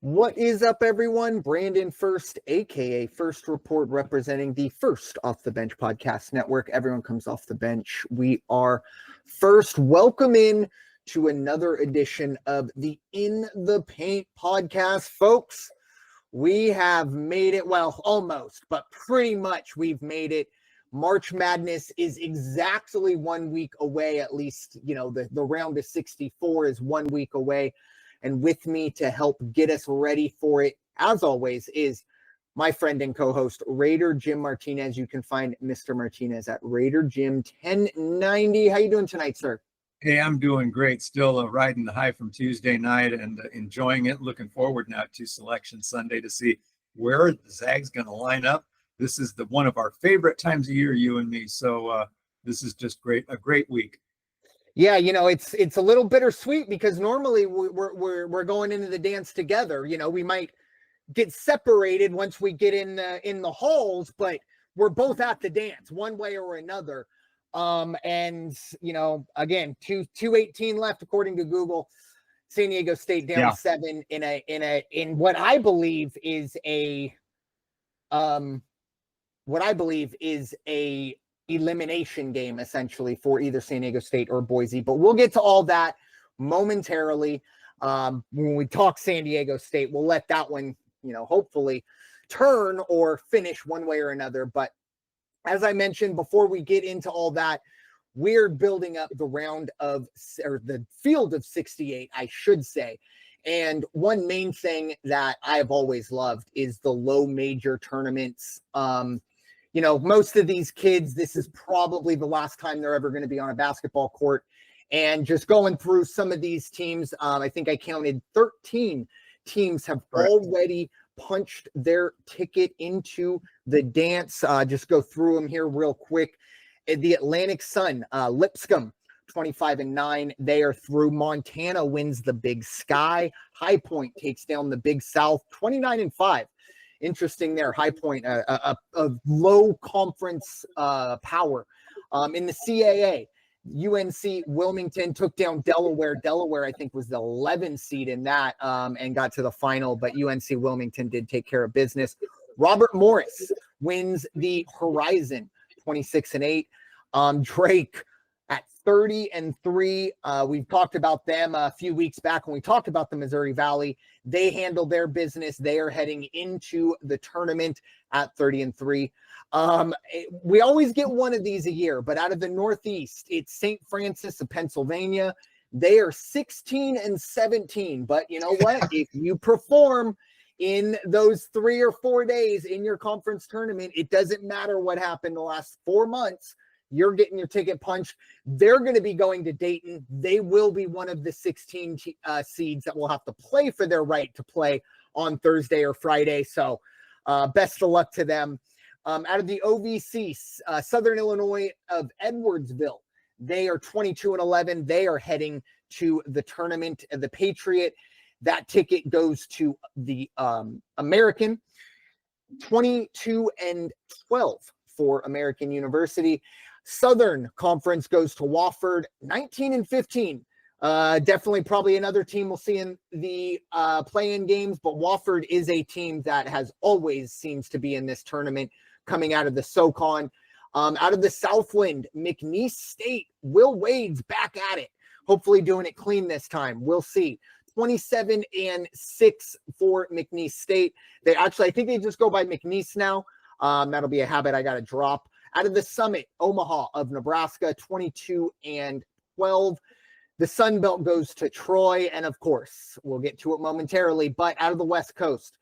What is up, everyone? Brandon First, aka First Report, representing the First Off the Bench Podcast Network. Everyone comes off the bench. We are first. Welcome in to another edition of the In the Paint podcast, folks. We have made it, well, almost, but pretty much we've made it. March Madness is exactly 1 week away, at least, the round of 64 is 1 week away. And with me to help get us ready for it, as always, is my friend and co-host, Raider Jim Martinez. You can find Mr. Martinez at Raider Jim 1090. How you doing tonight, sir? Hey, I'm doing great. Still riding the high from Tuesday night and enjoying it. Looking forward now to Selection Sunday to see where the Zag's going to line up. This is one of our favorite times of year, you and me. So this is just great. A great week. Yeah, it's a little bittersweet because normally we're going into the dance together. We might get separated once we get in the halls, but we're both at the dance one way or another. And again, 2:18 left according to Google. San Diego State down 7 in what I believe is a elimination game, essentially, for either San Diego State or Boise. But we'll get to all that momentarily. When we talk San Diego State, we'll let that one, hopefully turn or finish one way or another. But as I mentioned, before we get into all that, we're building up the field of 68, I should say. And one main thing that I've always loved is the low major tournaments. Most of these kids, this is probably the last time they're ever going to be on a basketball court. And just going through some of these teams, I think I counted 13 teams have already punched their ticket into the dance. Just go through them here real quick. The Atlantic Sun, Lipscomb, 25-9. They are through. Montana wins the Big Sky. High Point takes down the Big South, 29-5. Interesting there. High Point, a low conference power. In the CAA, UNC Wilmington took down Delaware. Delaware, I think, was the 11th seed in that and got to the final, but UNC Wilmington did take care of business. Robert Morris wins the Horizon, 26-8. Drake at 30-3. We've talked about them a few weeks back when we talked about the Missouri Valley. They handle their business. They are heading into the tournament at 30-3. We always get one of these a year, but out of the Northeast, it's St. Francis of Pennsylvania. They are 16-17. But you know what? If you perform in those 3 or 4 days in your conference tournament, it doesn't matter what happened the last 4 months. You're getting your ticket punched. They're going to be going to Dayton. They will be one of the 16 seeds that will have to play for their right to play on Thursday or Friday. So best of luck to them. Out of the OVC, Southern Illinois of Edwardsville, they are 22-11. They are heading to the tournament. The Patriot, that ticket goes to the American, 22-12 for American University. Southern Conference goes to Wofford, 19-15. Definitely probably another team we'll see in the play-in games, but Wofford is a team that has always seems to be in this tournament coming out of the SoCon. Out of the Southland, McNeese State, Will Wade's back at it. Hopefully doing it clean this time. We'll see. 27-6 for McNeese State. I think they just go by McNeese now. That'll be a habit I got to drop. Out of the Summit, Omaha of Nebraska, 22-12. The Sun Belt goes to Troy, and of course, we'll get to it momentarily, but out of the West Coast,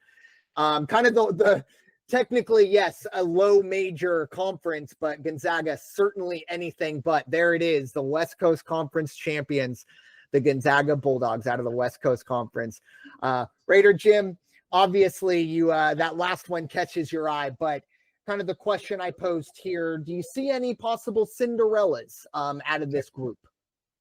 kind of the technically, yes, a low major conference, but Gonzaga certainly anything but. There it is, the West Coast Conference champions, the Gonzaga Bulldogs out of the West Coast Conference. Raider Jim, obviously you that last one catches your eye, but kind of the question I posed here, do you see any possible Cinderellas out of this group?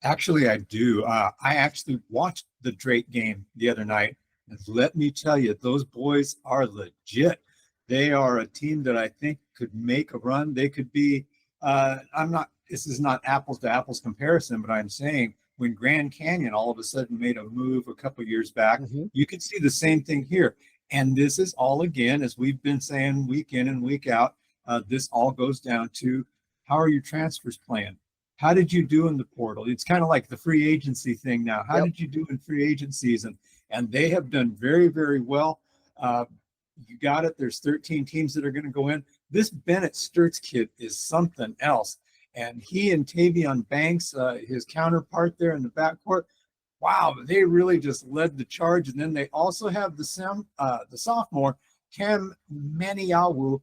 Actually, I do. I actually watched the Drake game the other night, and let me tell you, those boys are legit. They are a team that I think could make a run. They could be, this is not apples to apples comparison, but I'm saying when Grand Canyon all of a sudden made a move a couple years back. Mm-hmm. You could see the same thing here. And this is all, again, as we've been saying week in and week out, this all goes down to how are your transfers playing? How did you do in the portal? It's kind of like the free agency thing now. How did you do in free agent season? And they have done very, very well. You got it. There's 13 teams that are going to go in. This Bennett Sturts kid is something else. And he and Tavion Banks, his counterpart there in the backcourt, wow, they really just led the charge. And then they also have the sophomore, Cam Maniawu.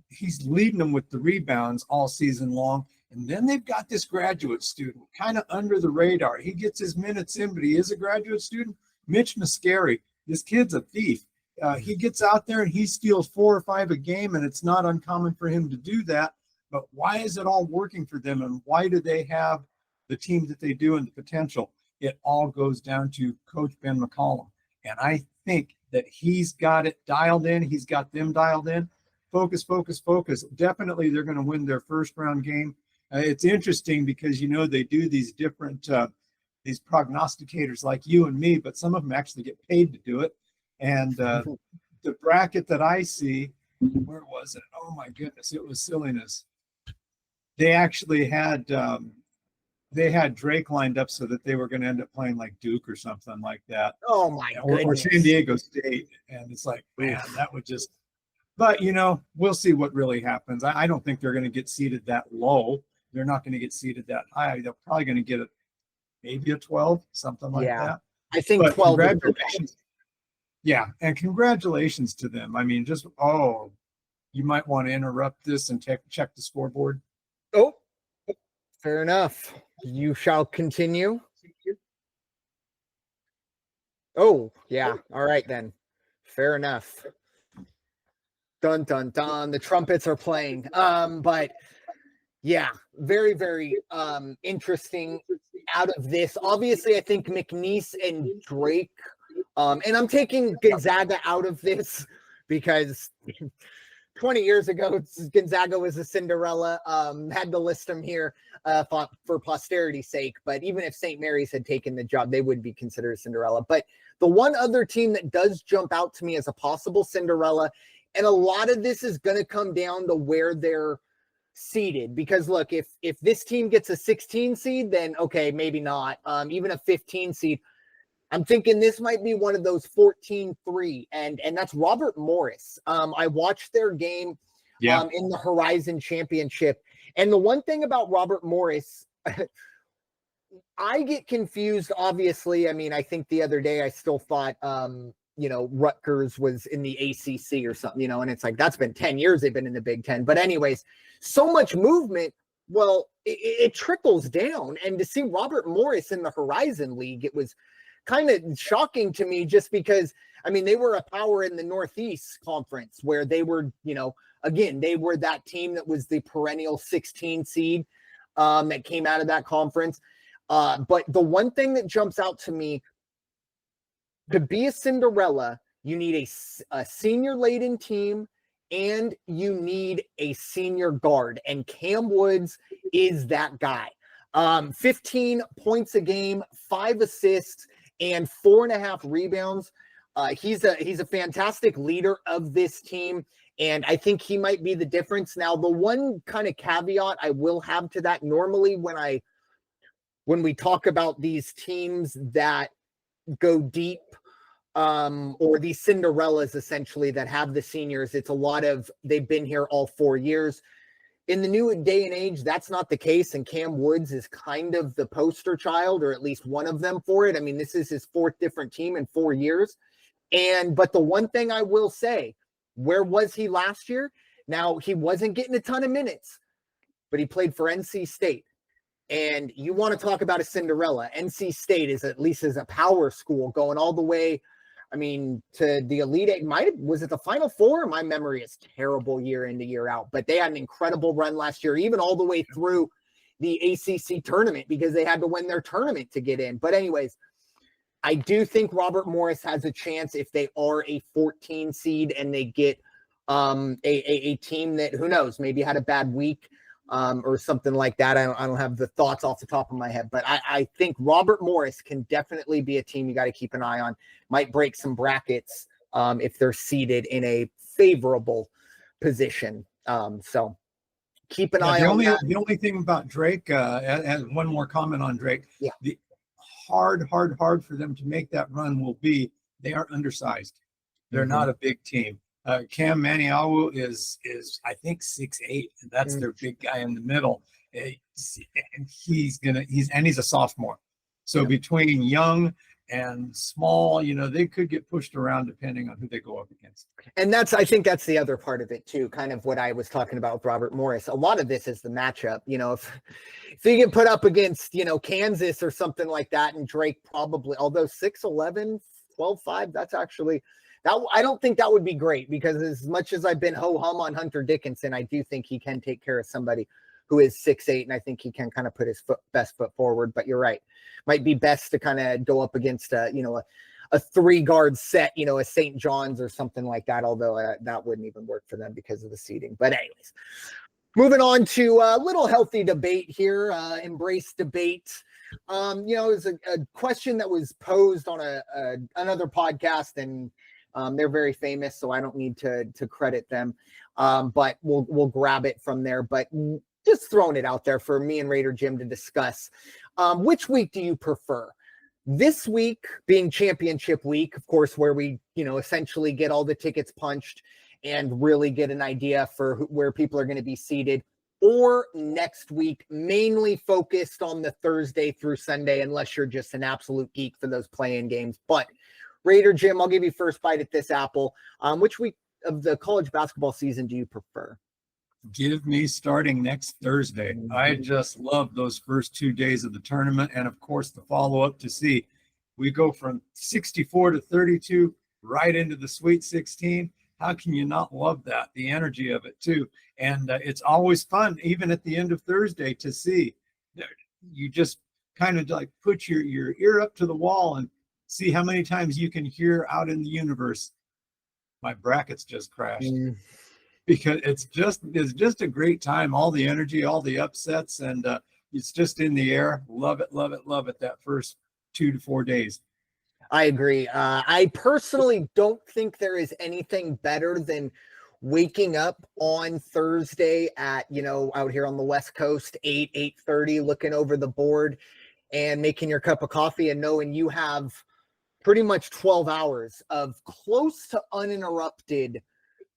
He's leading them with the rebounds all season long. And then they've got this graduate student kind of under the radar. He gets his minutes in, but he is a graduate student. Mitch Mascari. This kid's a thief. He gets out there and he steals 4 or 5 a game, and it's not uncommon for him to do that. But why is it all working for them, and why do they have the team that they do and the potential? It all goes down to Coach Ben McCollum. And I think that he's got it dialed in. He's got them dialed in. Focus, focus, focus. Definitely they're going to win their first round game. It's interesting because, you know, they do these different these prognosticators like you and me, but some of them actually get paid to do it. And the bracket that I see, where was it? Oh my goodness, it was silliness. They actually had Drake lined up so that they were going to end up playing like Duke or something like that. Oh my goodness. Or San Diego State. And it's like, man, that would just, but you know, we'll see what really happens. I don't think they're going to get seated that low. They're not going to get seated that high. They're probably going to get it maybe a 12, something like that. I think but 12. Congratulations. Yeah, and congratulations to them. I mean, just, you might want to interrupt this and check the scoreboard. Oh, fair enough. You shall continue. Oh, yeah. All right, then. Fair enough. Dun, dun, dun. The trumpets are playing. But yeah, very, very interesting out of this. Obviously, I think McNeese and Drake, and I'm taking Gonzaga out of this because 20 years ago, Gonzaga was a Cinderella. Had to list them here for posterity's sake. But even if St. Mary's had taken the job, they would be considered a Cinderella. But the one other team that does jump out to me as a possible Cinderella, and a lot of this is going to come down to where they're seeded. Because look, if this team gets a 16 seed, then okay, maybe not. Even a 15 seed. I'm thinking this might be one of those 14-3, and that's Robert Morris. I watched their game in the Horizon Championship, and the one thing about Robert Morris, I get confused, obviously. I mean, I think the other day I still thought, Rutgers was in the ACC or something, and it's like, that's been 10 years they've been in the Big Ten. But anyways, so much movement. Well, it trickles down, and to see Robert Morris in the Horizon League, it was kind of shocking to me, just because, I mean, they were a power in the Northeast Conference where they were, again, they were that team that was the perennial 16 seed that came out of that conference. But the one thing that jumps out to me, to be a Cinderella, you need a Senior-Laden team, and you need a senior guard. And Cam Woods is that guy. 15 points a game, 5 assists, and 4.5 rebounds. He's a fantastic leader of this team, and I think he might be the difference. Now, the one kind of caveat I will have to that, normally when we talk about these teams that go deep, or these Cinderellas essentially that have the seniors, it's a lot of they've been here all 4 years. In the new day and age, that's not the case, and Cam Woods is kind of the poster child, or at least one of them for it. I mean, this is his 4th different team in 4 years. But the one thing I will say, where was he last year? Now, he wasn't getting a ton of minutes, but he played for NC State. And you want to talk about a Cinderella. NC State is at least as a power school going all the way, I mean, to the Elite Eight. Was it the Final Four? My memory is terrible year in to year out, but they had an incredible run last year, even all the way through the ACC tournament, because they had to win their tournament to get in. But anyways, I do think Robert Morris has a chance if they are a 14 seed and they get a team that, who knows, maybe had a bad week. or something like that. I don't have the thoughts off the top of my head, but I think Robert Morris can definitely be a team you got to keep an eye on. Might break some brackets if they're seated in a favorable position. So keep an eye on that. The only thing about Drake, and one more comment on Drake. Yeah. The hard for them to make that run will be they are undersized. They're not a big team. Cam Maniawu is I think 6'8", and that's their big guy in the middle. And he's a sophomore. So between young and small, they could get pushed around depending on who they go up against. And I think that's the other part of it too, kind of what I was talking about with Robert Morris. A lot of this is the matchup. If you get put up against, Kansas or something like that, and Drake probably, although 6'11", 12'5", that's actually I don't think that would be great, because as much as I've been ho-hum on Hunter Dickinson, I do think he can take care of somebody who is 6'8", and I think he can kind of put his best foot forward. But you're right. Might be best to kind of go up against a 3-guard set, a St. John's or something like that, although that wouldn't even work for them because of the seating. But anyways, moving on to a little healthy debate here, embrace debate. It was a question that was posed on another podcast, and they're very famous, so I don't need to credit them. But we'll grab it from there. But just throwing it out there for me and Raider Jim to discuss. Which week do you prefer? This week being championship week, of course, where we, essentially get all the tickets punched and really get an idea for where people are going to be seated, or next week, mainly focused on the Thursday through Sunday, unless you're just an absolute geek for those play-in games. But Raider Jim, I'll give you first bite at this apple. Which week of the college basketball season do you prefer? Give me starting next Thursday. I just love those first 2 days of the tournament. And of course, the follow-up to see we go from 64 to 32 right into the Sweet 16. How can you not love that? The energy of it too. And it's always fun, even at the end of Thursday, to see. You just kind of like put your ear up to the wall and see how many times you can hear out in the universe, my brackets just crashed. Because it's just a great time. All the energy, all the upsets, and it's just in the air. Love it, love it, love it. That first 2 to 4 days. I agree. I personally don't think there is anything better than waking up on Thursday at, out here on the West Coast, 8:30, looking over the board and making your cup of coffee and knowing you have pretty much 12 hours of close to uninterrupted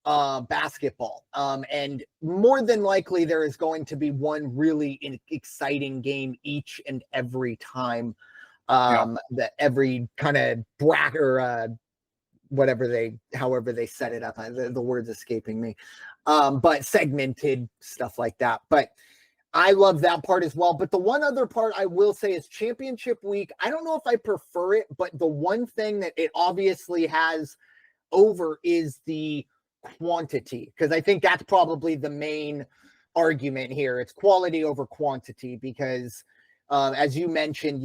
basketball. And more than likely there is going to be one really exciting game each and every time. That every kind of bracket or however they set it up. The word's escaping me. But segmented stuff like that. But I love that part as well. But the one other part I will say is championship week. I don't know if I prefer it, but the one thing that it obviously has over is the quantity, because I think that's probably the main argument here. It's quality over quantity, because as you mentioned,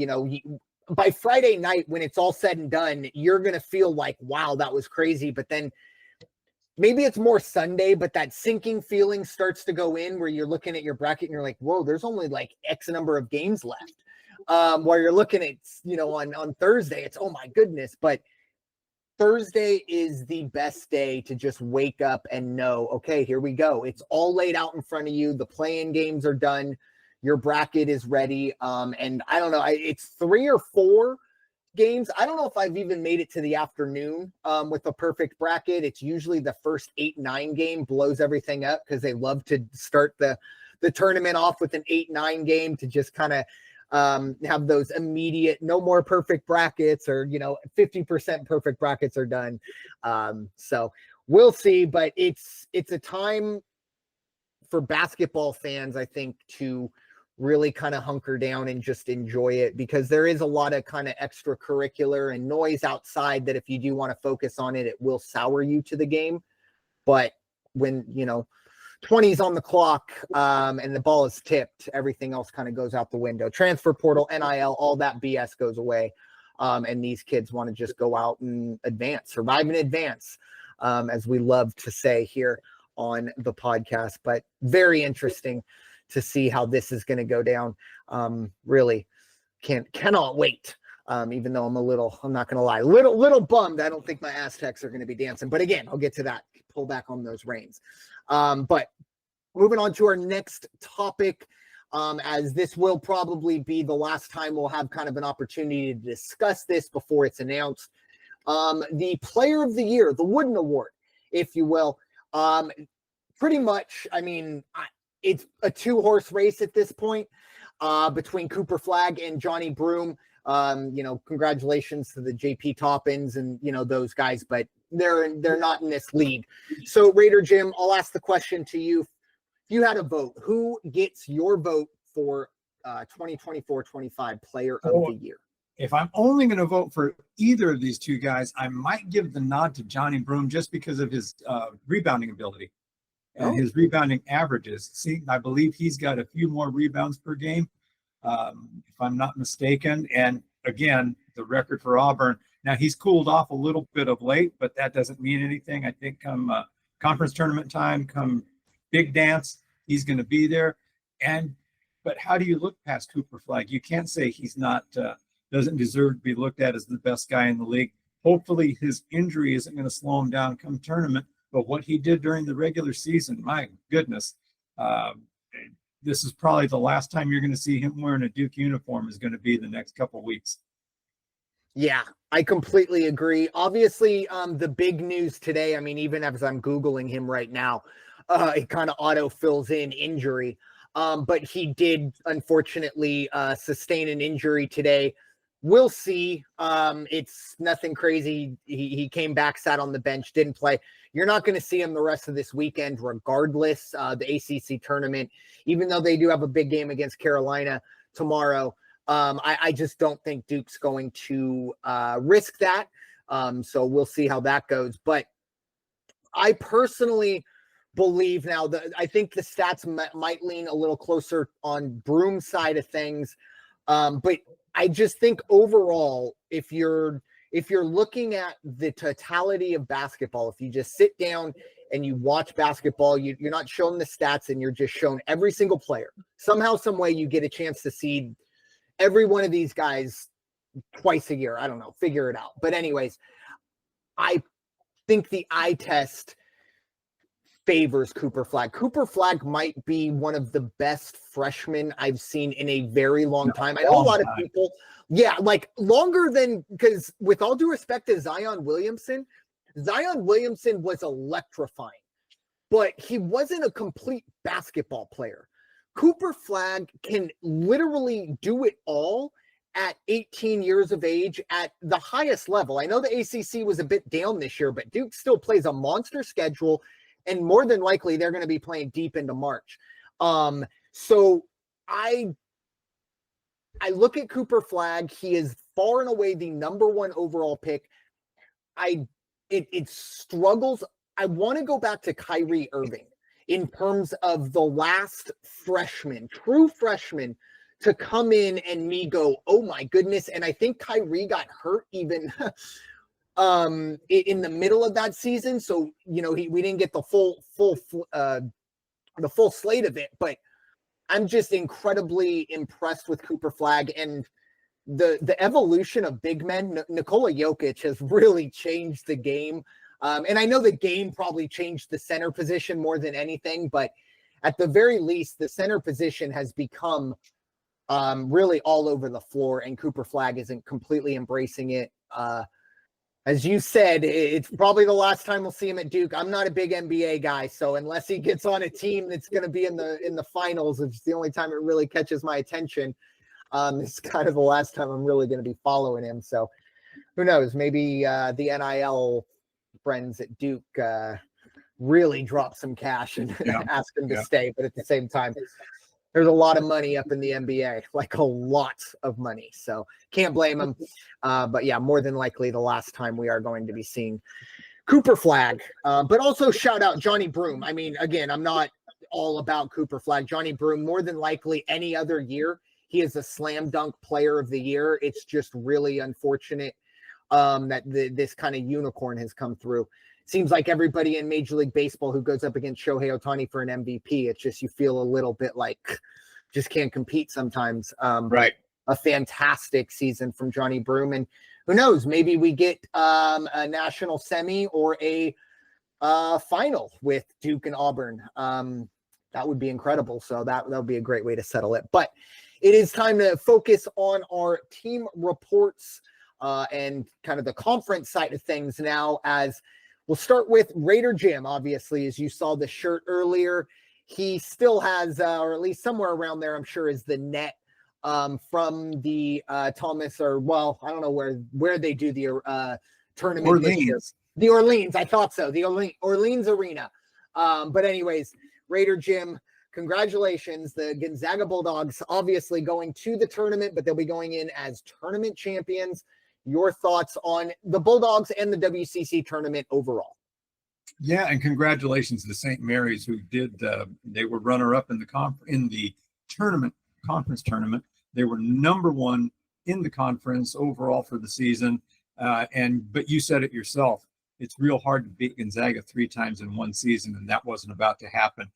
by Friday night, when it's all said and done, you're going to feel like, wow, that was crazy. But then maybe it's more Sunday, but that sinking feeling starts to go in where you're looking at your bracket and you're like, whoa, there's only like X number of games left. While you're looking at, on Thursday, it's, oh my goodness. But Thursday is the best day to just wake up and know, okay, here we go. It's all laid out in front of you. The play-in games are done. Your bracket is ready. And I don't know, it's 3 or 4 games. I don't know if I've even made it to the afternoon with a perfect bracket. It's usually the first 8-9 game blows everything up, because they love to start the tournament off with an 8-9 game to just kind of have those immediate, no more perfect brackets, or 50% perfect brackets are done. So we'll see, but it's a time for basketball fans, I think, to really kind of hunker down and just enjoy it, because there is a lot of kind of extracurricular and noise outside that if you do want to focus on it, it will sour you to the game. But when 20's on the clock and the ball is tipped, everything else kind of goes out the window. Transfer portal, NIL, all that BS goes away. And these kids want to just go out and survive and advance, as we love to say here on the podcast. But very interesting to see how this is going to go down. Really cannot wait. Even though I'm not going to lie, little bummed. I don't think my Aztecs are going to be dancing, but again, I'll get to that. Pull back on those reins. But moving on to our next topic, as this will probably be the last time we'll have kind of an opportunity to discuss this before it's announced. The Player of the Year, the Wooden Award, if you will. Pretty much, I mean, it's a 2-horse race at this point between Cooper Flagg and Johni Broome. Congratulations to the JP Toppins and, those guys, but they're not in this league. So Raider Jim, I'll ask the question to you. If you had a vote, who gets your vote for 2024-25 Player of the Year? If I'm only going to vote for either of these two guys, I might give the nod to Johni Broome just because of his rebounding ability and his rebounding averages. See, I believe he's got a few more rebounds per game, if I'm not mistaken. And again, the record for Auburn. Now, he's cooled off a little bit of late, but that doesn't mean anything. I think come conference tournament time, come big dance, he's going to be there. But how do you look past Cooper Flagg? You can't say he's not doesn't deserve to be looked at as the best guy in the league. Hopefully his injury isn't going to slow him down come tournament, but what he did during the regular season, my goodness, this is probably the last time you're going to see him wearing a Duke uniform is going to be the next couple of weeks. Yeah, I completely agree. Obviously, the big news today, I mean, even as I'm Googling him right now, it kind of auto fills in injury. But he did, unfortunately, sustain an injury today. We'll see. It's nothing crazy. He came back, sat on the bench, didn't play. You're not going to see him the rest of this weekend regardless. The ACC tournament, even though they do have a big game against Carolina tomorrow, I just don't think Duke's going to risk that. So we'll see how that goes. But I personally believe now that I think the stats might lean a little closer on Broome's side of things. But I just think overall, if you're looking at the totality of basketball, if you just sit down and you watch basketball, you're not shown the stats and you're just shown every single player. Somehow, some way you get a chance to see every one of these guys twice a year. I don't know, figure it out. But anyways, I think the eye test favors Cooper Flagg. Cooper Flagg might be one of the best freshmen I've seen in a very long time. I know a lot of people, like longer than, because with all due respect to Zion Williamson was electrifying, but he wasn't a complete basketball player. Cooper Flagg can literally do it all at 18 years of age at the highest level. I know the ACC was a bit down this year, but Duke still plays a monster schedule. And more than likely, they're going to be playing deep into March. So I look at Cooper Flagg. He is far and away the number 1 overall pick. It struggles. I want to go back to Kyrie Irving in terms of the last freshman, true freshman, to come in and me go, oh my goodness. And I think Kyrie got hurt even in the middle of that season, so we didn't get the full slate of it. But I'm just incredibly impressed with Cooper Flagg and the evolution of big men. Nikola Jokic has really changed the game, and I know the game probably changed the center position more than anything, but at the very least, the center position has become really all over the floor, and Cooper Flagg isn't completely embracing it. As you said, it's probably the last time we'll see him at Duke. I'm not a big NBA guy, so unless he gets on a team that's going to be in the finals, it's the only time it really catches my attention. It's kind of the last time I'm really going to be following him. So who knows? Maybe the NIL friends at Duke really drop some cash and ask him to stay. But at the same time, there's a lot of money up in the NBA, like a lot of money. So can't blame him. But yeah, more than likely the last time we are going to be seeing Cooper Flagg. But also shout out Johni Broome. I mean, again, I'm not all about Cooper Flagg. Johni Broome, more than likely any other year, he is a slam dunk player of the year. It's just really unfortunate that this kind of unicorn has come through. seems like everybody in Major League Baseball who goes up against Shohei Ohtani for an MVP, it's just you feel a little bit like just can't compete sometimes. Right. A fantastic season from Johni Broome, and who knows, maybe we get a national semi or a final with Duke and Auburn. That would be incredible. So that would be a great way to settle it. But it is time to focus on our team reports and kind of the conference side of things now, as we'll start with Raider Jim. Obviously, as you saw the shirt earlier, he still has, or at least somewhere around there, I'm sure, is the net from the Thomas, or well, I don't know where they do the tournament. Orleans. The Orleans, I thought so. The Orleans Arena. But anyways, Raider Jim, congratulations. The Gonzaga Bulldogs obviously going to the tournament, but they'll be going in as tournament champions. Your thoughts on the Bulldogs and the WCC tournament overall? Yeah, and congratulations to St. Mary's, who did. They were runner-up in the conference tournament. They were number one in the conference overall for the season. But you said it yourself. It's real hard to beat Gonzaga 3 times in one season, and that wasn't about to happen.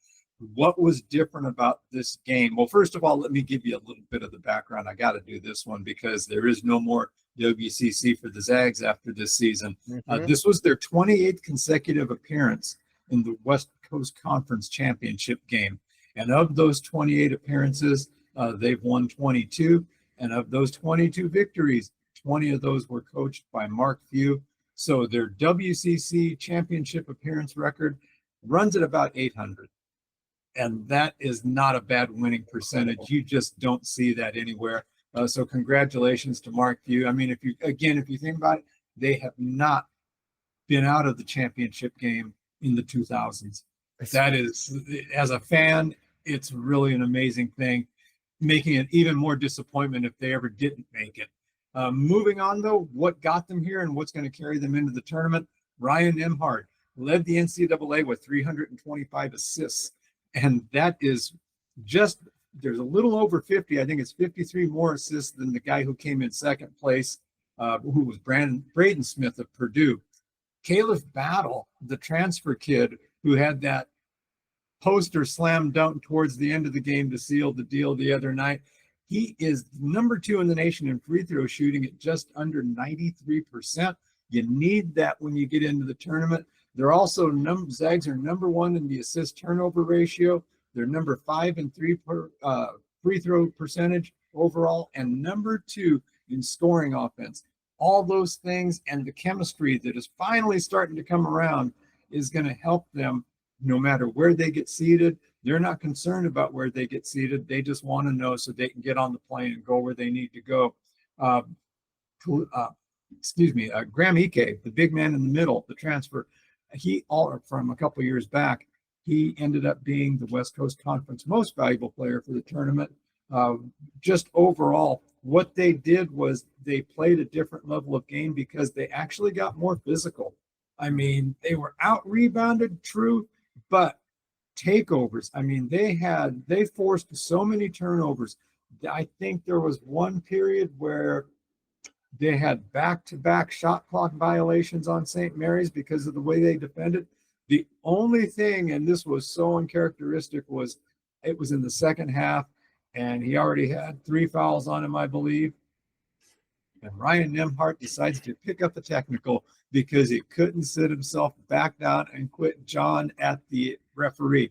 What was different about this game? Well, first of all, let me give you a little bit of the background. I got to do this one because there is no more WCC for the Zags after this season. This was their 28th consecutive appearance in the West Coast Conference Championship game. And of those 28 appearances, they've won 22. And of those 22 victories, 20 of those were coached by Mark Few. So their WCC championship appearance record runs at about 800. And that is not a bad winning percentage. You just don't see that anywhere. So congratulations to Mark Few. I mean, if you think about it, they have not been out of the championship game in the 2000s. That is, as a fan, it's really an amazing thing, making it even more disappointment if they ever didn't make it. Moving on, though, what got them here and what's going to carry them into the tournament? Ryan Nembhard led the NCAA with 325 assists. And that is just, there's a little over 50. I think it's 53 more assists than the guy who came in second place, who was Braden Smith of Purdue. Caleb Battle, the transfer kid who had that poster slam dunk towards the end of the game to seal the deal the other night. He is number 2 in the nation in free throw shooting at just under 93%. You need that when you get into the tournament. They're also, Zags are number 1 in the assist turnover ratio. They're number 5 in free throw percentage overall, and number 2 in scoring offense. All those things and the chemistry that is finally starting to come around is going to help them no matter where they get seated. They're not concerned about where they get seated. They just want to know so they can get on the plane and go where they need to go. Graham Ike, the big man in the middle, the transfer, from a couple of years back, he ended up being the West Coast Conference most valuable player for the tournament. Just overall, what they did was they played a different level of game because they actually got more physical. I mean, they were out-rebounded, true, but takeovers. I mean, they forced so many turnovers. I think there was one period where they had back-to-back shot clock violations on St. Mary's because of the way they defended. The only thing, and this was so uncharacteristic, was it was in the second half, and he already had 3 fouls on him, I believe. And Ryan Nembhard decides to pick up the technical because he couldn't sit himself back down and quit John at the referee.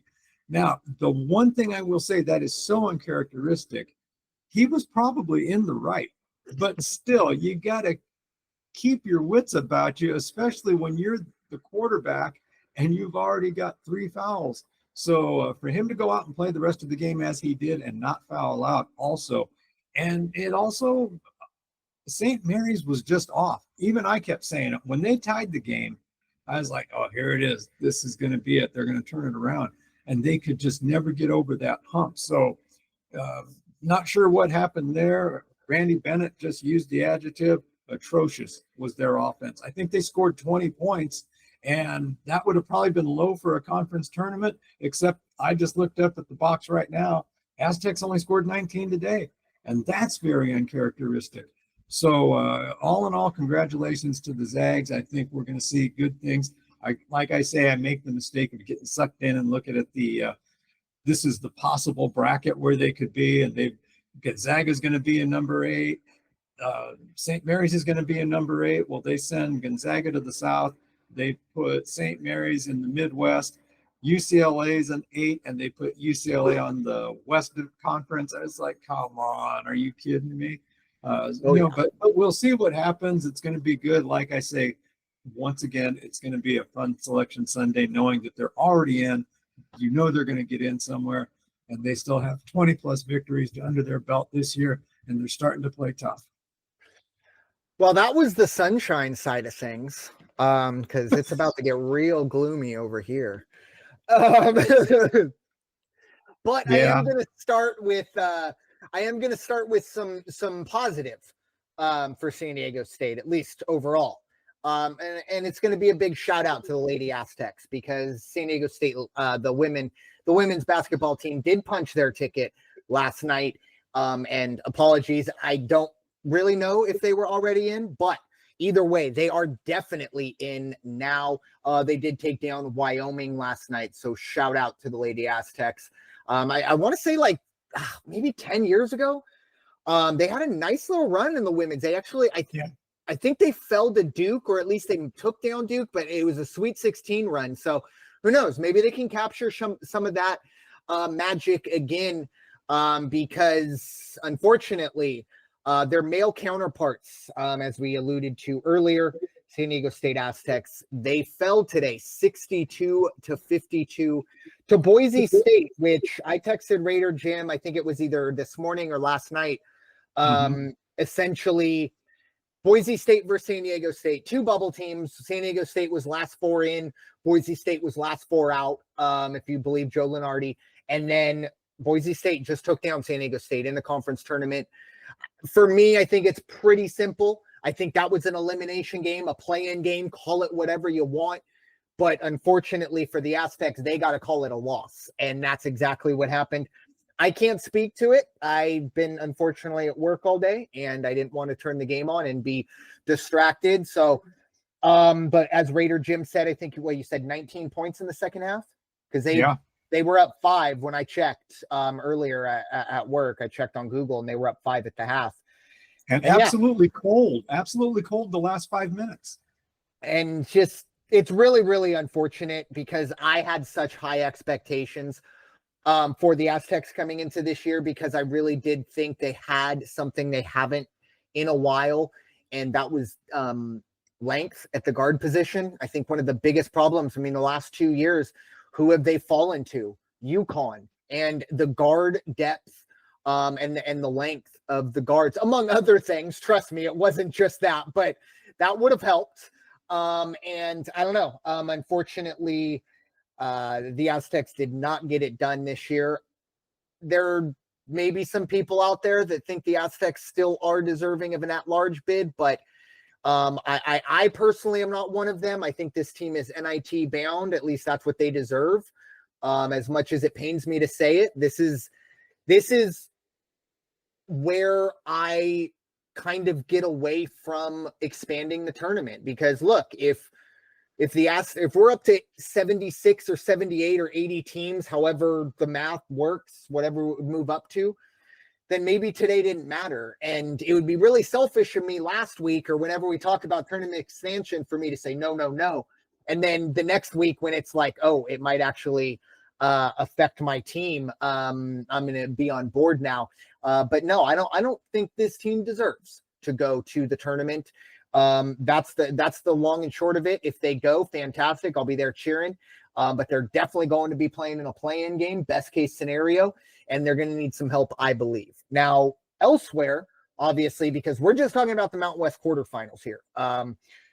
Now, the one thing I will say that is so uncharacteristic, he was probably in the right, but still, you got to keep your wits about you, especially when you're the quarterback and you've already got 3 fouls. So for him to go out and play the rest of the game as he did and not foul out also, and it also, St. Mary's was just off. Even I kept saying it. When they tied the game, I was like, oh, here it is. This is going to be it. They're going to turn it around. And they could just never get over that hump. So not sure what happened there. Randy Bennett just used the adjective atrocious was their offense. I think they scored 20 points, and that would have probably been low for a conference tournament, except I just looked up at the box right now. Aztecs only scored 19 today, and that's very uncharacteristic. So all in all, congratulations to the Zags. I think we're going to see good things. like I say, I make the mistake of getting sucked in and looking at this is the possible bracket where they could be, and Gonzaga is going to be in number 8. St. Mary's is going to be in number 8. Well, they send Gonzaga to the south. They put St. Mary's in the Midwest. UCLA is an 8, and they put UCLA on the West Conference. I was like, come on, are you kidding me? But we'll see what happens. It's going to be good. Like I say, once again, it's going to be a fun selection Sunday, knowing that they're already in. They're going to get in somewhere, and they still have 20 plus victories under their belt this year, and they're starting to play tough. Well, that was the sunshine side of things, because it's about to get real gloomy over here. But yeah. I am going to start with some positive for San Diego State, at least overall. And it's going to be a big shout out to the Lady Aztecs, because San Diego State, the women's basketball team did punch their ticket last night. And apologies, I don't really know if they were already in, but either way, they are definitely in now. They did take down Wyoming last night, so shout out to the Lady Aztecs. I want to say maybe 10 years ago, they had a nice little run in the women's. They actually, I think they fell to Duke, or at least they took down Duke, but it was a Sweet 16 run. So who knows? Maybe they can capture some of that magic again, because unfortunately, their male counterparts, as we alluded to earlier, San Diego State Aztecs, they fell today 62-52 to Boise State, which I texted Raider Jim. I think it was either this morning or last night. Essentially, Boise State versus San Diego State, 2 bubble teams. San Diego State was last 4 in. Boise State was last 4 out, if you believe Joe Lunardi. And then Boise State just took down San Diego State in the conference tournament. For me, I think it's pretty simple. I think that was an elimination game, a play-in game, call it whatever you want. But unfortunately for the Aztecs, they got to call it a loss. And that's exactly what happened. I can't speak to it. I've been unfortunately at work all day, and I didn't want to turn the game on and be distracted. So, but as Raider Jim said, I think you said 19 points in the second half, because they were up 5 when I checked earlier at work. I checked on Google, and they were up 5 at the half. And absolutely cold the last 5 minutes. And just, it's really, really unfortunate, because I had such high expectations for the Aztecs coming into this year, because I really did think they had something they haven't in a while, and that was length at the guard position. I think one of the biggest problems, the last 2 years, who have they fallen to? UConn, and the guard depth and the length of the guards, among other things. Trust me, it wasn't just that, but that would have helped. And I don't know. Unfortunately, the Aztecs did not get it done this year. There may be some people out there that think the Aztecs still are deserving of an at-large bid, but I personally am not one of them. I think this team is NIT bound. At least that's what they deserve. As much as it pains me to say it, this is where I kind of get away from expanding the tournament, because look, if we're up to 76 or 78 or 80 teams, however the math works, whatever we would move up to, then maybe today didn't matter. And it would be really selfish of me last week, or whenever we talked about tournament expansion, for me to say no. And then the next week, when it's like, oh, it might actually affect my team, I'm going to be on board now. But no, I don't think this team deserves to go to the tournament. That's the long and short of it. If they go, fantastic. I'll be there cheering. But they're definitely going to be playing in a play-in game, best case scenario, and they're going to need some help, I believe. Now, elsewhere, obviously, because we're just talking about the Mountain West quarterfinals here.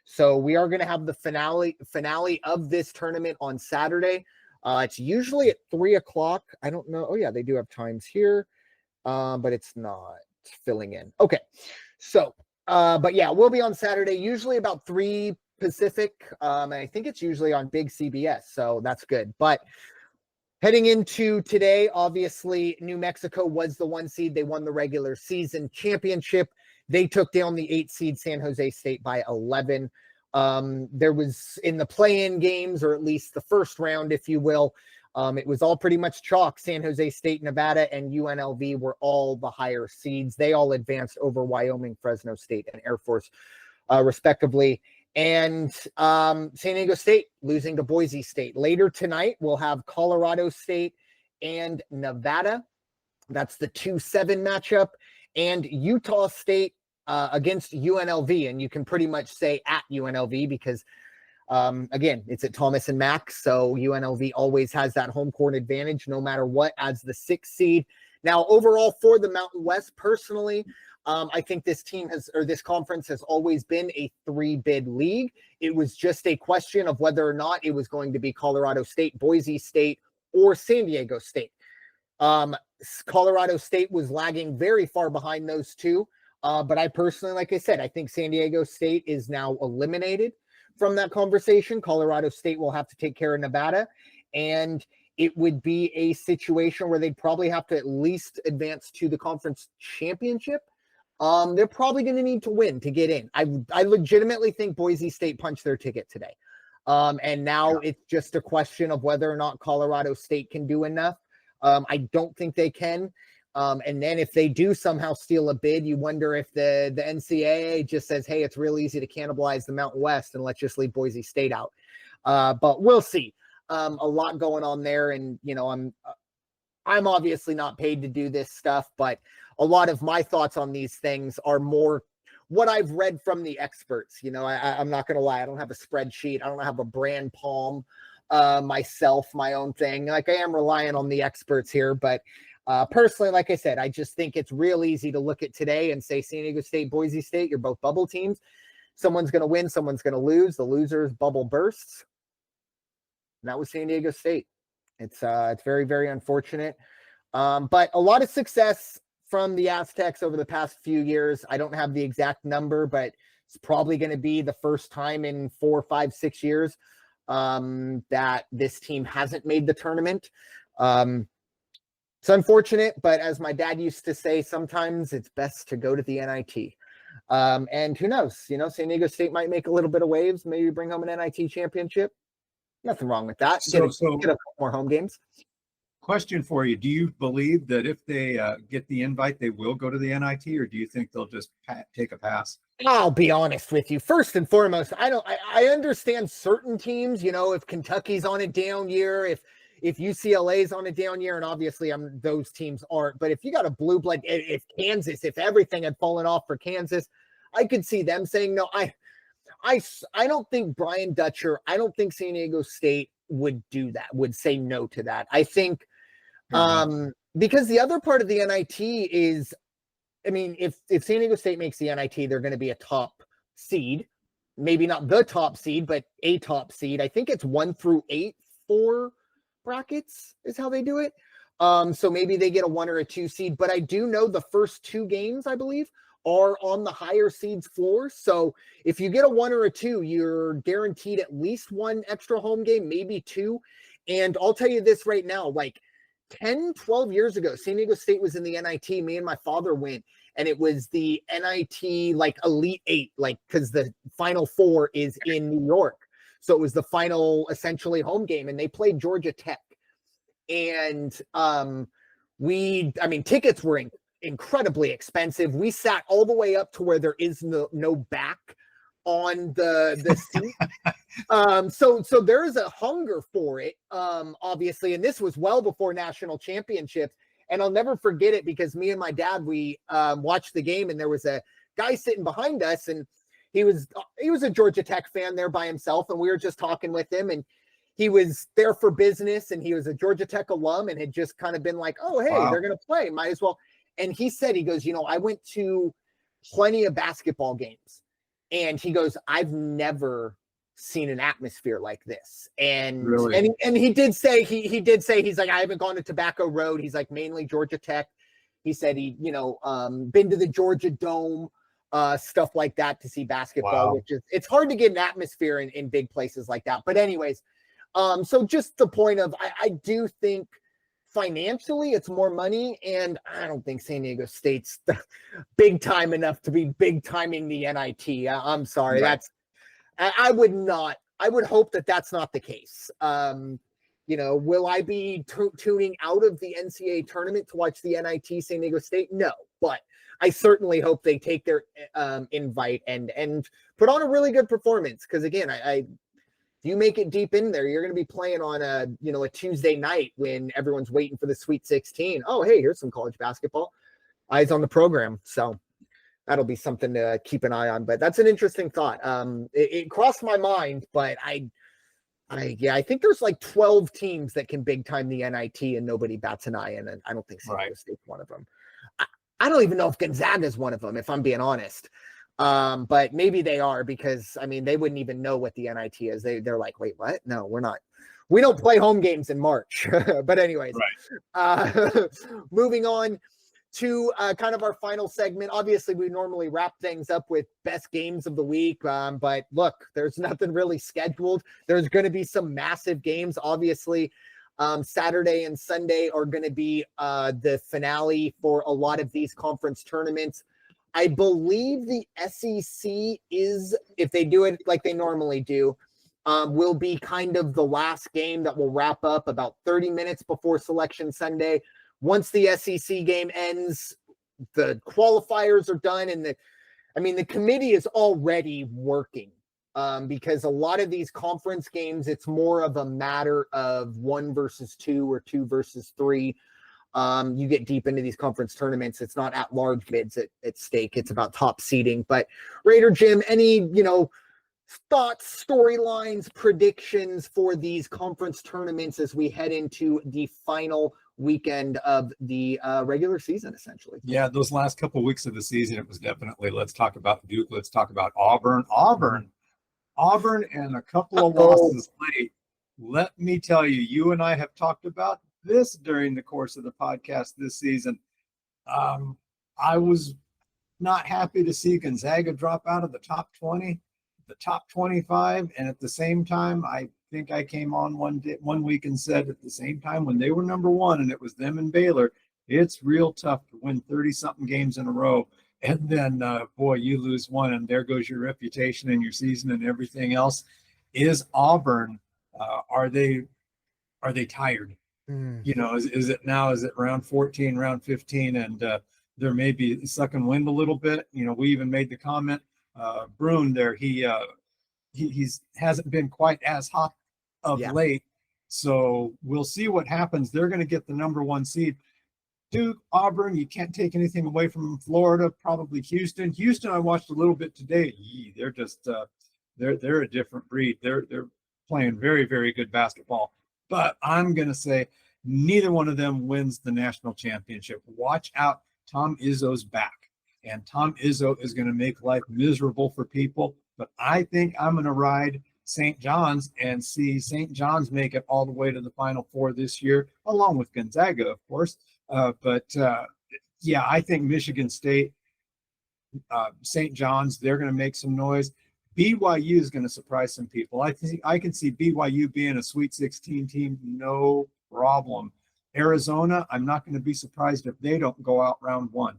So we are going to have the finale of this tournament on Saturday. It's usually at 3:00. I don't know. Oh yeah, they do have times here, but it's not filling in. Okay. So, but yeah, we'll be on Saturday, usually about 3 Pacific. I think it's usually on big CBS, so that's good. But heading into today, obviously, New Mexico was the 1 seed. They won the regular season championship. They took down the 8 seed San Jose State by 11. There was in the play-in games, or at least the first round, if you will, it was all pretty much chalk. San Jose State, Nevada, and UNLV were all the higher seeds. They all advanced over Wyoming, Fresno State, and Air Force, respectively. And San Diego State losing to Boise State. Later tonight, we'll have Colorado State and Nevada. That's the 2-7 matchup. And Utah State against UNLV. And you can pretty much say at UNLV because, again, it's at Thomas and Mack. So UNLV always has that home court advantage no matter what, as the 6th seed. Now, overall for the Mountain West, personally, I think this conference has always been a 3-bid league. It was just a question of whether or not it was going to be Colorado State, Boise State, or San Diego State. Colorado State was lagging very far behind those two. But I personally, like I said, I think San Diego State is now eliminated from that conversation. Colorado State will have to take care of Nevada, and it would be a situation where they'd probably have to at least advance to the conference championship. They're probably going to need to win to get in. I legitimately think Boise State punched their ticket today. And now it's just a question of whether or not Colorado State can do enough. I don't think they can. And then if they do somehow steal a bid, you wonder if the NCAA just says, hey, it's real easy to cannibalize the Mountain West and let's just leave Boise State out. But we'll see. A lot going on there. And, I'm obviously not paid to do this stuff, but a lot of my thoughts on these things are more what I've read from the experts. I'm not going to lie. I don't have a spreadsheet. I don't have a brand palm myself, my own thing. Like, I am relying on the experts here, but personally, like I said, I just think it's real easy to look at today and say San Diego State, Boise State, you're both bubble teams. Someone's going to win, someone's going to lose. The loser's bubble bursts. And that was San Diego State. It's very, very unfortunate. But a lot of success from the Aztecs over the past few years. I don't have the exact number, but it's probably going to be the first time in 4, 5, 6 years that this team hasn't made the tournament. It's unfortunate, but as my dad used to say, sometimes it's best to go to the NIT. And who knows, San Diego State might make a little bit of waves, maybe bring home an NIT championship. Nothing wrong with that. Get a couple more home games. Question for you. Do you believe that if they get the invite, they will go to the NIT, or do you think they'll just take a pass? I'll be honest with you. First and foremost, I understand certain teams, if Kentucky's on a down year, if UCLA's on a down year, and obviously those teams aren't, but if you got a blue blood, if Kansas, if everything had fallen off for Kansas, I could see them saying no. I don't think Brian Dutcher, I don't think San Diego State would do that, would say no to that. I think because the other part of the NIT is, if San Diego State makes the NIT, they're going to be a top seed, maybe not the top seed, but a top seed. I think it's 1 through 8 for brackets is how they do it. So maybe they get a 1 or a 2 seed, but I do know the first 2 games, I believe, are on the higher seeds floor. So if you get a 1 or a 2, you're guaranteed at least 1 extra home game, maybe 2. And I'll tell you this right now, like 10, 12 years ago, San Diego State was in the NIT. Me and my father went, and it was the NIT like Elite 8, like, because the Final 4 is in New York. So it was the final, essentially, home game, and they played Georgia Tech. And tickets were incredibly expensive. We sat all the way up to where there is no back on the seat. So there is a hunger for it, obviously. And this was well before national championships. And I'll never forget it because me and my dad, we watched the game, and there was a guy sitting behind us, and he was a Georgia Tech fan there by himself, and we were just talking with him, and he was there for business, and he was a Georgia Tech alum and had just kind of been like, oh, hey, wow, they're going to play, might as well. And he said, he goes, I went to plenty of basketball games, and he goes, I've never seen an atmosphere like this. And really? and he did say, he's like, I haven't gone to Tobacco Road. He's like, mainly Georgia Tech. He said he, been to the Georgia Dome, stuff like that to see basketball, wow, which is, it's hard to get an atmosphere in big places like that. But anyways, so just the point of, I do think financially it's more money, and I don't think San Diego State's big time enough to be big timing the NIT. I'm sorry. Right. I would not. I would hope that that's not the case. Will I be tuning out of the NCAA tournament to watch the NIT San Diego State? No, but I certainly hope they take their invite and put on a really good performance. Because again, if you make it deep in there, you're going to be playing on a Tuesday night when everyone's waiting for the Sweet 16. Oh, hey, here's some college basketball. Eyes on the program. So that'll be something to keep an eye on. But that's an interesting thought. It crossed my mind, but I think there's like 12 teams that can big time the NIT and nobody bats an eye in, and I don't think San Diego State's one of them. I don't even know if Gonzaga is one of them, if I'm being honest. But maybe they are, because I mean they wouldn't even know what the NIT is. They're like, wait, what? No, we're not. We don't play home games in March. But anyways, moving on to kind of our final segment. Obviously, we normally wrap things up with best games of the week. But look, there's nothing really scheduled. There's going to be some massive games. Obviously, Saturday and Sunday are going to be the finale for a lot of these conference tournaments. I believe the SEC is, if they do it like they normally do, will be kind of the last game that will wrap up about 30 minutes before Selection Sunday. Once the SEC game ends, the qualifiers are done, and the committee is already working because a lot of these conference games, it's more of a matter of 1 versus 2 or 2 versus 3. You get deep into these conference tournaments, it's not at large bids at stake. It's about top seeding. But Raider Jim, any thoughts, storylines, predictions for these conference tournaments as we head into the final weekend of the regular season, essentially? Yeah, those last couple of weeks of the season, it was definitely, let's talk about Duke, let's talk about Auburn, and a couple of losses late. Let me tell you, you and I have talked about this during the course of the podcast this season. I was not happy to see Gonzaga drop out of the top 20, the top 25, and at the same time, I think I came on one week and said at the same time when they were number 1 and it was them and Baylor, it's real tough to win 30-something games in a row. And then, boy, you lose one and there goes your reputation and your season and everything else. Is Auburn, are they tired? Is it now? Is it round 14, round 15, and there may be sucking wind a little bit? We even made the comment. Broome there, he hasn't been quite as hot of late, so we'll see what happens. They're going to get the number 1 seed. Duke, Auburn, you can't take anything away from Florida. Probably Houston. I watched a little bit today. They're just they're a different breed. They're playing very, very good basketball. But I'm going to say neither one of them wins the national championship. Watch out. Tom Izzo's back. And Tom Izzo is going to make life miserable for people. But I think I'm going to ride St. John's and see St. John's make it all the way to the Final Four this year, along with Gonzaga, of course. I think Michigan State, St. John's, they're going to make some noise. BYU is going to surprise some people. I think I can see BYU being a Sweet 16 team, no problem. Arizona, I'm not going to be surprised if they don't go out round 1.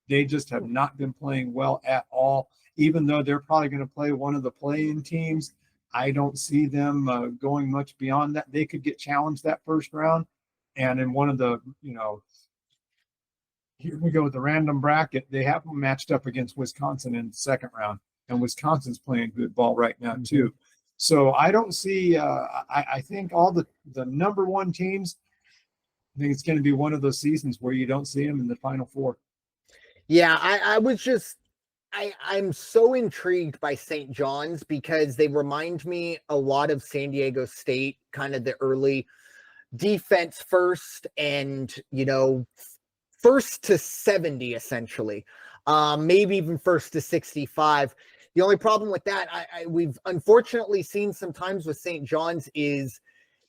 They just have not been playing well at all. Even though they're probably going to play one of the play-in teams, I don't see them going much beyond that. They could get challenged that first round. And in one of the, here we go with the random bracket, they have them matched up against Wisconsin in the second round. And Wisconsin's playing good ball right now, too. So I don't see I think all the number 1 teams, I think it's going to be one of those seasons where you don't see them in the Final Four. Yeah, I'm so intrigued by St. John's because they remind me a lot of San Diego State, kind of the early defense first and, first to 70, essentially. Maybe even first to 65. The only problem with that, we've unfortunately seen sometimes with St. John's is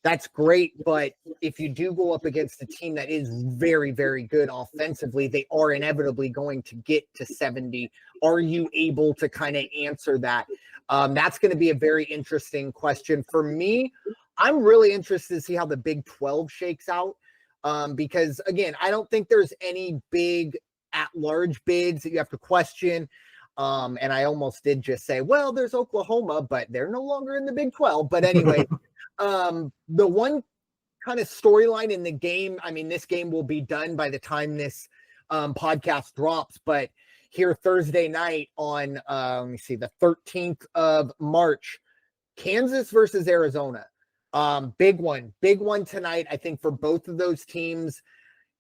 that's great, but if you do go up against a team that is very, very good offensively, they are inevitably going to get to 70. Are you able to kind of answer that? That's going to be a very interesting question. For me, I'm really interested to see how the Big 12 shakes out because, again, I don't think there's any big at-large bids that you have to question. And I almost did just say, well, there's Oklahoma, but they're no longer in the Big 12. But anyway, the one kind of storyline in the game, I mean, this game will be done by the time this podcast drops, but here Thursday night on, let me see, the 13th of March, Kansas versus Arizona. Big one tonight, I think, for both of those teams.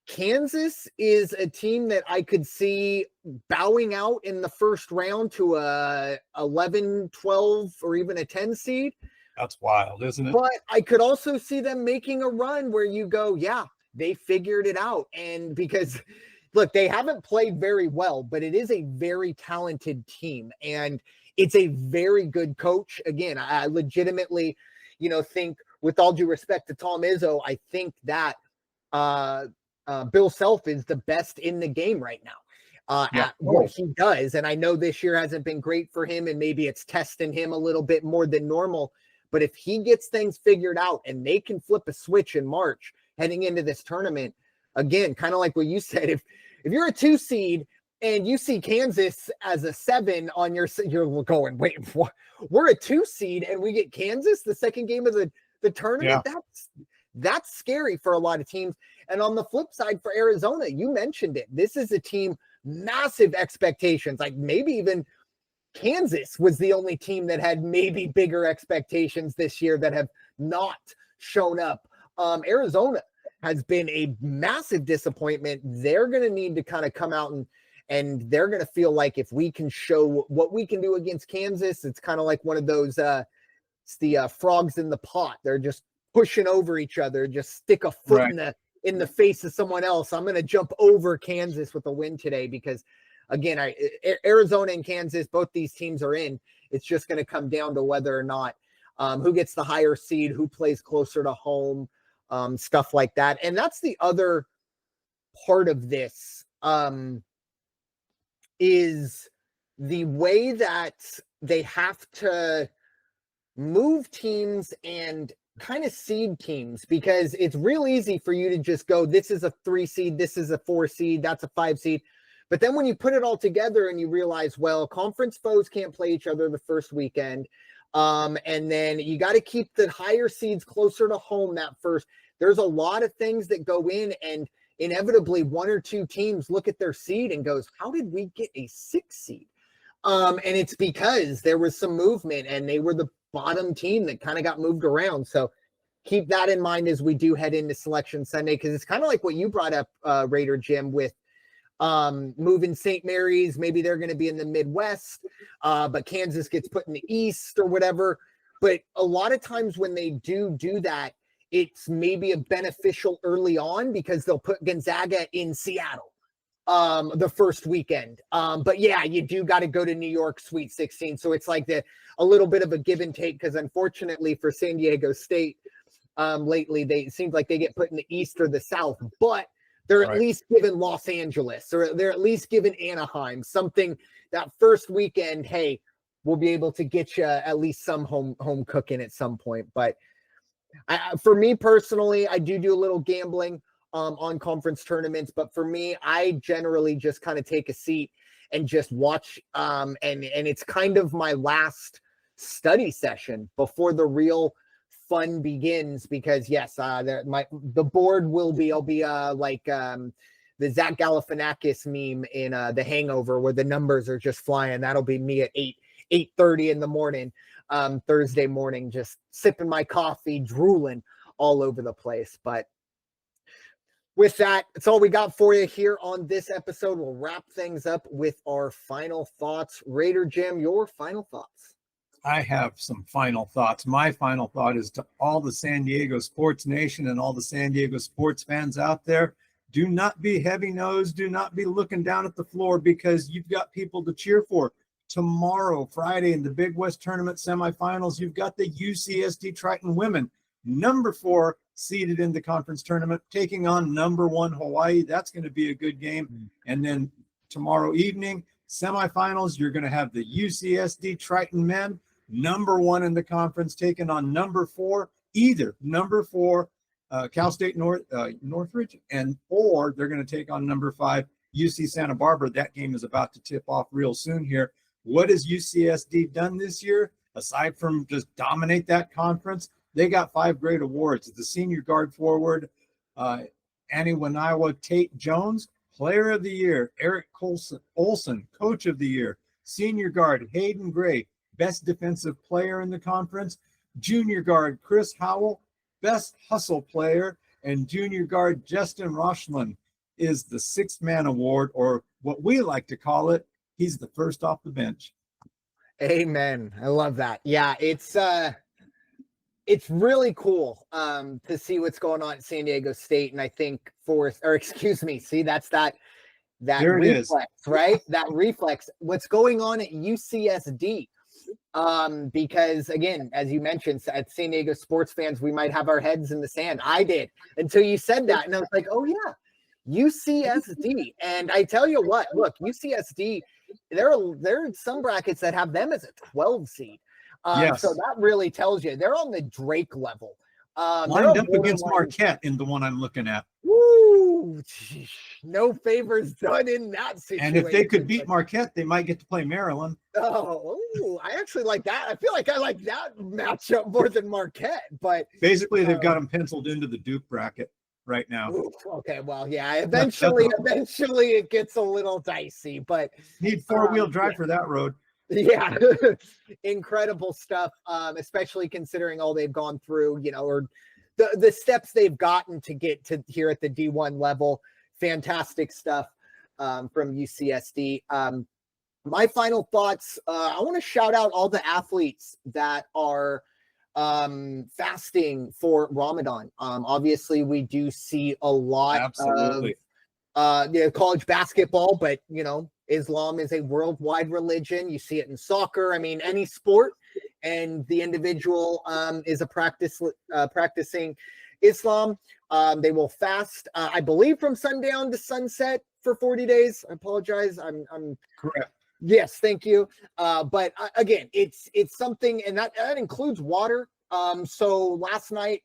Kansas is a team that I could see bowing out in the first round to a 11, 12, or even a 10 seed. That's wild, isn't it? But I could also see them making a run where you go, yeah, they figured it out. And because, look, they haven't played very well, but it is a very talented team. And it's a very good coach. Again, I legitimately, think, with all due respect to Tom Izzo, I think that Bill Self is the best in the game right now at what he does. And I know this year hasn't been great for him, and maybe it's testing him a little bit more than normal. But if he gets things figured out and they can flip a switch in March heading into this tournament, again, kind of like what you said, if you're a 2 seed and you see Kansas as a 7 on you're going, wait, what? We're a 2 seed and we get Kansas the second game of the tournament. Yeah. That's scary for a lot of teams. And on the flip side for Arizona, you mentioned it. This is a team, massive expectations, like maybe even Kansas was the only team that had maybe bigger expectations this year that have not shown up. Arizona has been a massive disappointment. They're going to need to kind of come out and they're going to feel like if we can show what we can do against Kansas, it's kind of like one of those, it's the frogs in the pot. They're just pushing over each other, just stick a foot in the face of someone else. I'm going to jump over Kansas with a win today because, again, Arizona and Kansas, both these teams are in. It's just going to come down to whether or not who gets the higher seed, who plays closer to home, stuff like that. And that's the other part of this is the way that they have to move teams and kind of seed teams, because it's real easy for you to just go, this is a 3 seed, this is a 4 seed, that's a 5 seed. But then when you put it all together and you realize, well, conference foes can't play each other the first weekend. And then you got to keep the higher seeds closer to home that first. There's a lot of things that go in, and inevitably 1 or 2 teams look at their seed and goes, how did we get a 6 seed? And it's because there was some movement and they were the bottom team that kind of got moved around. So keep that in mind as we do head into Selection Sunday, because it's kind of like what you brought up, Raider Jim, with moving St. Mary's. Maybe they're going to be in the Midwest, but Kansas gets put in the East or whatever. But a lot of times when they do that, it's maybe a beneficial early on because they'll put Gonzaga in Seattle the first weekend. But yeah, you do got to go to New York Sweet 16. So it's like a little bit of a give and take, because unfortunately for San Diego State, lately it seems like they get put in the East or the South, but they're at least given Los Angeles, or they're at least given Anaheim, something that first weekend, hey, we'll be able to get you at least some home cooking at some point. But for me personally, I do a little gambling on conference tournaments, but for me, I generally just kind of take a seat and just watch. And it's kind of my last study session before the real fun begins, because yes, the board will be, I'll be like the Zach Galifianakis meme in The Hangover, where the numbers are just flying. That'll be me at 8:30 in the morning, Thursday morning, just sipping my coffee, drooling all over the place. But with that, it's all we got for you here on this episode. We'll wrap things up with our final thoughts. Raider Jim, your final thoughts. I have some final thoughts. My final thought is to all the San Diego sports nation and all the San Diego sports fans out there. Do not be heavy-nosed. Do not be looking down at the floor, because you've got people to cheer for. Tomorrow, Friday, in the Big West Tournament semifinals, you've got the UCSD Triton women, number 4 seeded in the conference tournament, taking on number 1 Hawaii. That's going to be a good game. And then tomorrow evening, semifinals, you're going to have the UCSD Triton men, number 1 in the conference, taking on number 4, either number 4 Cal State Northridge, or they're going to take on number 5 UC Santa Barbara. That game is about to tip off real soon here. What has UCSD done this year? Aside from just dominate that conference, they got 5 great awards. The senior guard forward, Annie Wanawa Tate Jones, Player of the Year. Eric Olson, Coach of the Year. Senior guard Hayden Gray, Best Defensive Player in the conference. Junior guard Chris Howell, Best Hustle Player. And junior guard Justin Rochland is the 6th man award, or what we like to call it, he's the first off the bench. Amen. I love that. Yeah, it's really cool to see what's going on at San Diego State. And I think see, that's that There it reflex, is. right? That reflex. What's going on at UCSD? Because again, as you mentioned, at San Diego sports fans, we might have our heads in the sand. I did until you said that. And I was like, oh yeah, UCSD. And I tell you what, look, UCSD, there are some brackets that have them as a 12 seed. Yes. So that really tells you they're on the Drake level. Lined up against Marquette in the one I'm looking at. Woo! No favors done in that situation. And if they could beat Marquette, they might get to play Maryland. Oh, I actually like that. I feel like I like that matchup more than Marquette. But basically, they've got them penciled into the Duke bracket right now. Okay, well, yeah. Eventually, it gets a little dicey. But need 4-wheel drive for that road. Yeah, incredible stuff, especially considering all they've gone through, or the steps they've gotten to get to here at the D1 level. Fantastic stuff from UCSD. My final thoughts, I want to shout out all the athletes that are fasting for Ramadan. Obviously, we do see a lot of college basketball, but, Islam is a worldwide religion. You see it in soccer. I mean, any sport, and the individual is practicing Islam. They will fast, I believe, from sundown to sunset for 40 days. I apologize. I'm correct. Yes, thank you. But again, it's something, and that includes water. So last night,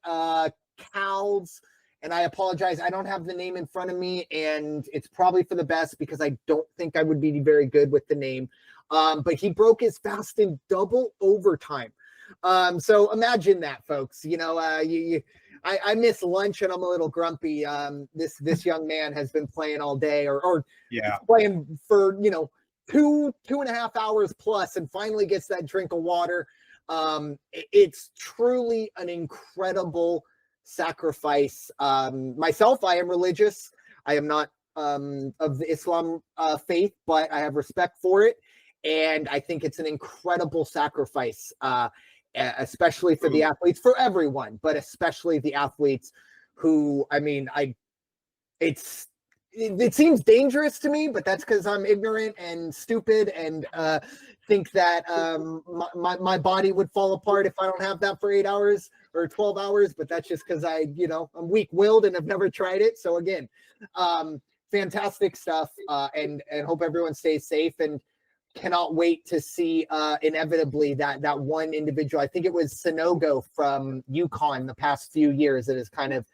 cows. And I apologize, I don't have the name in front of me, and it's probably for the best because I don't think I would be very good with the name. But he broke his fast in double overtime. So imagine that, folks. I miss lunch and I'm a little grumpy. This young man has been playing all day, or playing for 2.5 hours plus, and finally gets that drink of water. It's truly an incredible sacrifice. Myself, I am religious. I am not of the Islam faith, but I have respect for it, and I think it's an incredible sacrifice, especially for the athletes, for everyone, but especially the athletes who, it seems dangerous to me, but that's because I'm ignorant and stupid and think that my body would fall apart if I don't have that for 8 hours or 12 hours. But that's just because I'm weak-willed and I've never tried it. So again, fantastic stuff, and hope everyone stays safe, and cannot wait to see inevitably that one individual. I think it was Sonogo from UConn the past few years that is kind of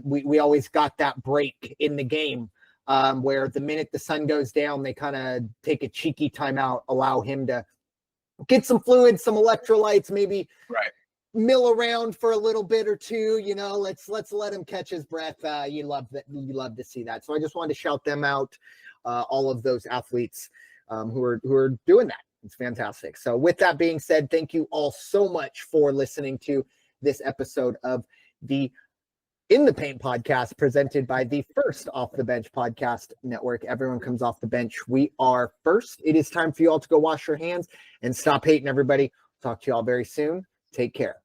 we always got that break in the game where the minute the sun goes down, they kind of take a cheeky timeout, allow him to get some fluids, some electrolytes, maybe mill around for a little bit or two. Let's let him catch his breath. You love that. You love to see that. So I just wanted to shout them out, all of those athletes who are doing that. It's fantastic. So with that being said, thank you all so much for listening to this episode of the In the Paint podcast, presented by the First Off the Bench podcast network. Everyone comes off the bench. We are first. It is time for you all to go wash your hands and stop hating everybody. Talk to you all very soon. Take care.